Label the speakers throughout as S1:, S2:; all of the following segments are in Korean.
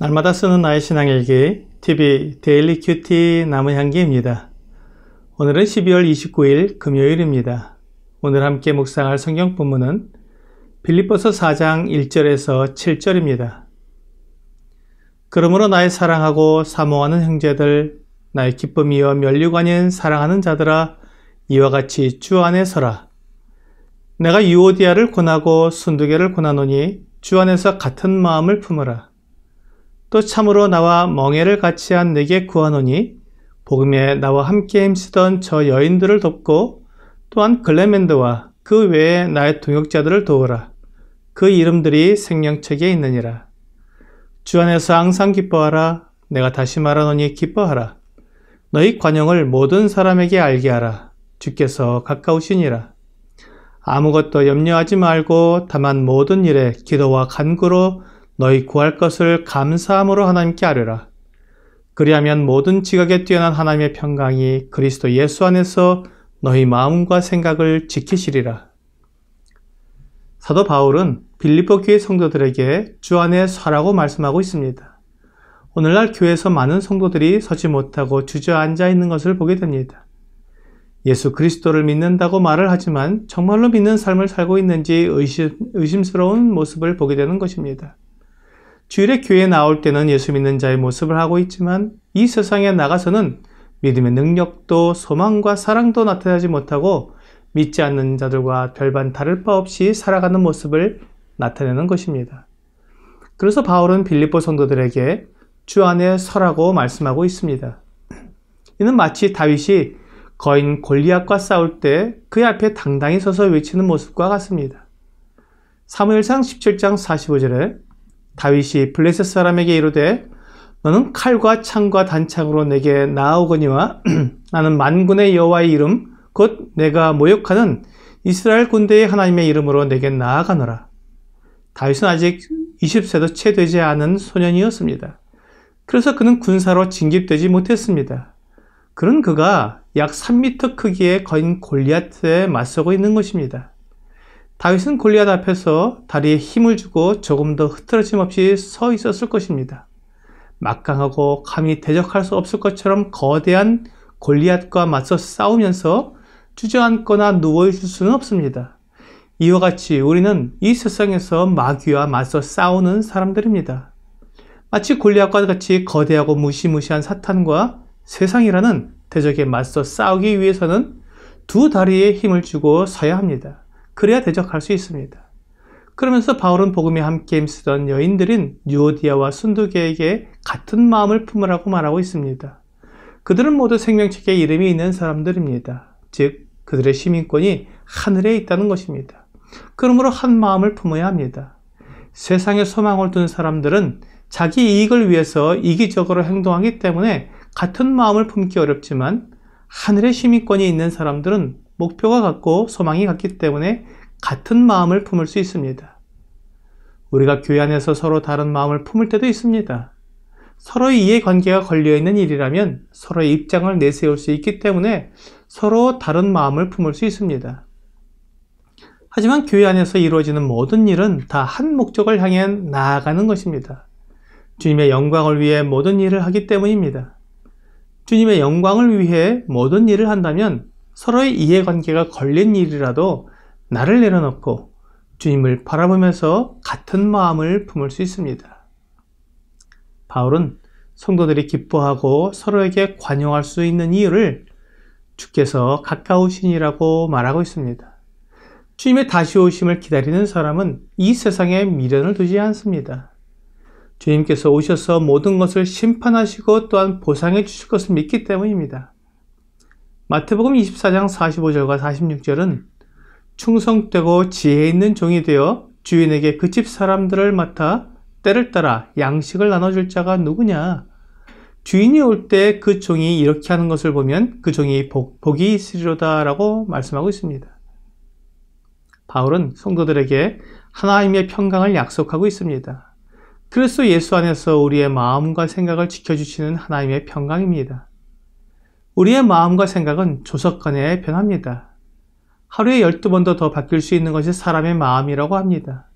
S1: 날마다 쓰는 나의 신앙일기 TV 데일리 큐티 나무향기입니다. 오늘은 12월 29일 금요일입니다. 오늘 함께 묵상할 성경 본문은 빌립보서 4장 1절에서 7절입니다. 그러므로 나의 사랑하고 사모하는 형제들, 나의 기쁨이여 면류관인 사랑하는 자들아, 이와 같이 주 안에 서라. 내가 유오디아를 권하고 순두개를 권하노니 주 안에서 같은 마음을 품으라. 또 참으로 나와 멍에를 같이 한 내게 구하노니 복음에 나와 함께 힘쓰던 저 여인들을 돕고 또한 글레멘드와 그 외에 나의 동역자들을 도우라. 그 이름들이 생명책에 있느니라. 주 안에서 항상 기뻐하라. 내가 다시 말하노니 기뻐하라. 너희 관용을 모든 사람에게 알게 하라. 주께서 가까우시니라. 아무것도 염려하지 말고 다만 모든 일에 기도와 간구로 너희 구할 것을 감사함으로 하나님께 아뢰라. 그리하면 모든 지각에 뛰어난 하나님의 평강이 그리스도 예수 안에서 너희 마음과 생각을 지키시리라. 사도 바울은 빌립보 교회 성도들에게 주 안에 서라고 말씀하고 있습니다. 오늘날 교회에서 많은 성도들이 서지 못하고 주저앉아 있는 것을 보게 됩니다. 예수 그리스도를 믿는다고 말을 하지만 정말로 믿는 삶을 살고 있는지 의심스러운 모습을 보게 되는 것입니다. 주일에 교회에 나올 때는 예수 믿는 자의 모습을 하고 있지만 이 세상에 나가서는 믿음의 능력도 소망과 사랑도 나타나지 못하고 믿지 않는 자들과 별반 다를 바 없이 살아가는 모습을 나타내는 것입니다. 그래서 바울은 빌립보 성도들에게 주 안에 서라고 말씀하고 있습니다. 이는 마치 다윗이 거인 골리앗과 싸울 때 그의 앞에 당당히 서서 외치는 모습과 같습니다. 사무엘상 17장 45절에 다윗이 블레셋 사람에게 이르되 너는 칼과 창과 단창으로 내게 나아오거니와 나는 만군의 여호와의 이름 곧 내가 모욕하는 이스라엘 군대의 하나님의 이름으로 내게 나아가노라. 다윗은 아직 20세도 채 되지 않은 소년이었습니다. 그래서 그는 군사로 징집되지 못했습니다. 그런 그가 약 3m 크기의 거인 골리앗에 맞서고 있는 것입니다. 다윗은 골리앗 앞에서 다리에 힘을 주고 조금 더 흐트러짐 없이 서 있었을 것입니다. 막강하고 감히 대적할 수 없을 것처럼 거대한 골리앗과 맞서 싸우면서 주저앉거나 누워있을 수는 없습니다. 이와 같이 우리는 이 세상에서 마귀와 맞서 싸우는 사람들입니다. 마치 골리앗과 같이 거대하고 무시무시한 사탄과 세상이라는 대적에 맞서 싸우기 위해서는 두 다리에 힘을 주고 서야 합니다. 그래야 대적할 수 있습니다. 그러면서 바울은 복음에 함께 힘쓰던 여인들인 유오디아와 순두개에게 같은 마음을 품으라고 말하고 있습니다. 그들은 모두 생명책에 이름이 있는 사람들입니다. 즉 그들의 시민권이 하늘에 있다는 것입니다. 그러므로 한 마음을 품어야 합니다. 세상에 소망을 둔 사람들은 자기 이익을 위해서 이기적으로 행동하기 때문에 같은 마음을 품기 어렵지만 하늘의 시민권이 있는 사람들은 목표가 같고 소망이 같기 때문에 같은 마음을 품을 수 있습니다. 우리가 교회 안에서 서로 다른 마음을 품을 때도 있습니다. 서로의 이해관계가 걸려있는 일이라면 서로의 입장을 내세울 수 있기 때문에 서로 다른 마음을 품을 수 있습니다. 하지만 교회 안에서 이루어지는 모든 일은 다 한 목적을 향해 나아가는 것입니다. 주님의 영광을 위해 모든 일을 하기 때문입니다. 주님의 영광을 위해 모든 일을 한다면 서로의 이해관계가 걸린 일이라도 나를 내려놓고 주님을 바라보면서 같은 마음을 품을 수 있습니다. 바울은 성도들이 기뻐하고 서로에게 관용할 수 있는 이유를 주께서 가까우시니라고 말하고 있습니다. 주님의 다시 오심을 기다리는 사람은 이 세상에 미련을 두지 않습니다. 주님께서 오셔서 모든 것을 심판하시고 또한 보상해 주실 것을 믿기 때문입니다. 마태복음 24장 45절과 46절은 충성되고 지혜 있는 종이 되어 주인에게 그 집 사람들을 맡아 때를 따라 양식을 나눠줄 자가 누구냐? 주인이 올 때 그 종이 이렇게 하는 것을 보면 그 종이 복이 있으리로다 라고 말씀하고 있습니다. 바울은 성도들에게 하나님의 평강을 약속하고 있습니다. 그리스도 예수 안에서 우리의 마음과 생각을 지켜주시는 하나님의 평강입니다. 우리의 마음과 생각은 조석간에 변합니다. 하루에 12번도 더 바뀔 수 있는 것이 사람의 마음이라고 합니다.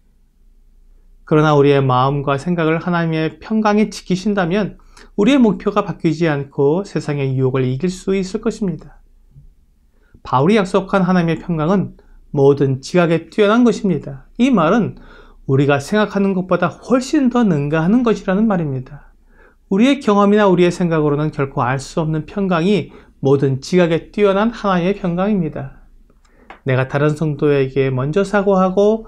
S1: 그러나 우리의 마음과 생각을 하나님의 평강에 지키신다면 우리의 목표가 바뀌지 않고 세상의 유혹을 이길 수 있을 것입니다. 바울이 약속한 하나님의 평강은 모든 지각에 뛰어난 것입니다. 이 말은 우리가 생각하는 것보다 훨씬 더 능가하는 것이라는 말입니다. 우리의 경험이나 우리의 생각으로는 결코 알 수 없는 평강이 모든 지각에 뛰어난 하나님의 평강입니다. 내가 다른 성도에게 먼저 사과하고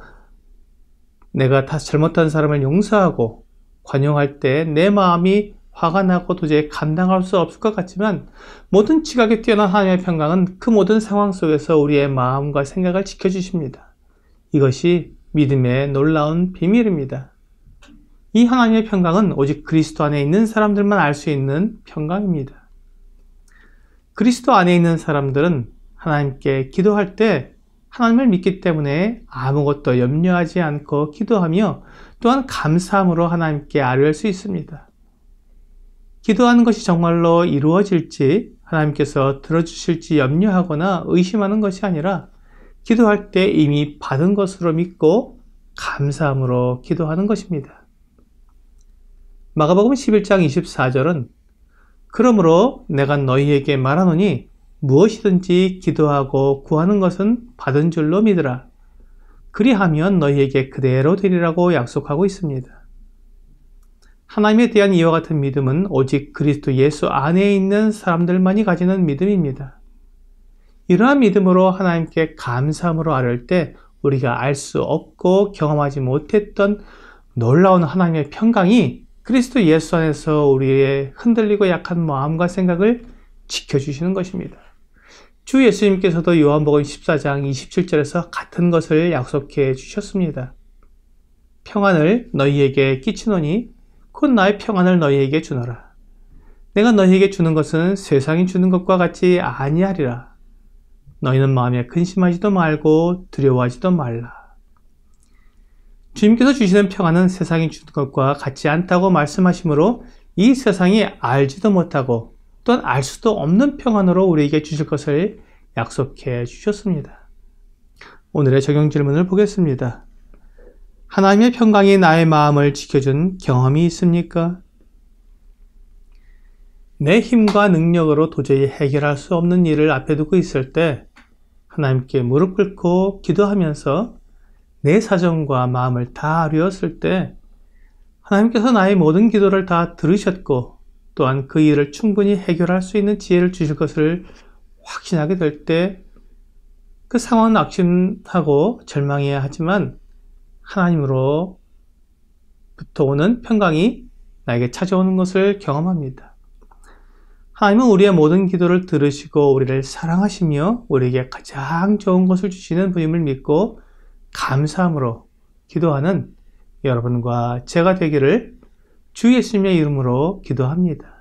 S1: 내가 다 잘못한 사람을 용서하고 관용할 때 내 마음이 화가 나고 도저히 감당할 수 없을 것 같지만 모든 지각에 뛰어난 하나님의 평강은 그 모든 상황 속에서 우리의 마음과 생각을 지켜주십니다. 이것이 믿음의 놀라운 비밀입니다. 이 하나님의 평강은 오직 그리스도 안에 있는 사람들만 알 수 있는 평강입니다. 그리스도 안에 있는 사람들은 하나님께 기도할 때 하나님을 믿기 때문에 아무것도 염려하지 않고 기도하며 또한 감사함으로 하나님께 아뢰할 수 있습니다. 기도하는 것이 정말로 이루어질지 하나님께서 들어주실지 염려하거나 의심하는 것이 아니라 기도할 때 이미 받은 것으로 믿고 감사함으로 기도하는 것입니다. 마가복음 11장 24절은 그러므로 내가 너희에게 말하노니 무엇이든지 기도하고 구하는 것은 받은 줄로 믿으라. 그리하면 너희에게 그대로 되리라고 약속하고 있습니다. 하나님에 대한 이와 같은 믿음은 오직 그리스도 예수 안에 있는 사람들만이 가지는 믿음입니다. 이러한 믿음으로 하나님께 감사함으로 아뢰을 때 우리가 알 수 없고 경험하지 못했던 놀라운 하나님의 평강이 그리스도 예수 안에서 우리의 흔들리고 약한 마음과 생각을 지켜주시는 것입니다. 주 예수님께서도 요한복음 14장 27절에서 같은 것을 약속해 주셨습니다. 평안을 너희에게 끼치노니 곧 나의 평안을 너희에게 주노라. 내가 너희에게 주는 것은 세상이 주는 것과 같이 아니하리라. 너희는 마음에 근심하지도 말고 두려워하지도 말라. 주님께서 주시는 평안은 세상이 주는 것과 같지 않다고 말씀하시므로 이 세상이 알지도 못하고 또한 알 수도 없는 평안으로 우리에게 주실 것을 약속해 주셨습니다. 오늘의 적용 질문을 보겠습니다. 하나님의 평강이 나의 마음을 지켜준 경험이 있습니까? 내 힘과 능력으로 도저히 해결할 수 없는 일을 앞에 두고 있을 때 하나님께 무릎 꿇고 기도하면서 내 사정과 마음을 다 아뢰었을 때 하나님께서 나의 모든 기도를 다 들으셨고 또한 그 일을 충분히 해결할 수 있는 지혜를 주실 것을 확신하게 될 때 그 상황은 낙심하고 절망해야 하지만 하나님으로부터 오는 평강이 나에게 찾아오는 것을 경험합니다. 하나님은 우리의 모든 기도를 들으시고 우리를 사랑하시며 우리에게 가장 좋은 것을 주시는 분임을 믿고 감사함으로 기도하는 여러분과 제가 되기를 주 예수님의 이름으로 기도합니다.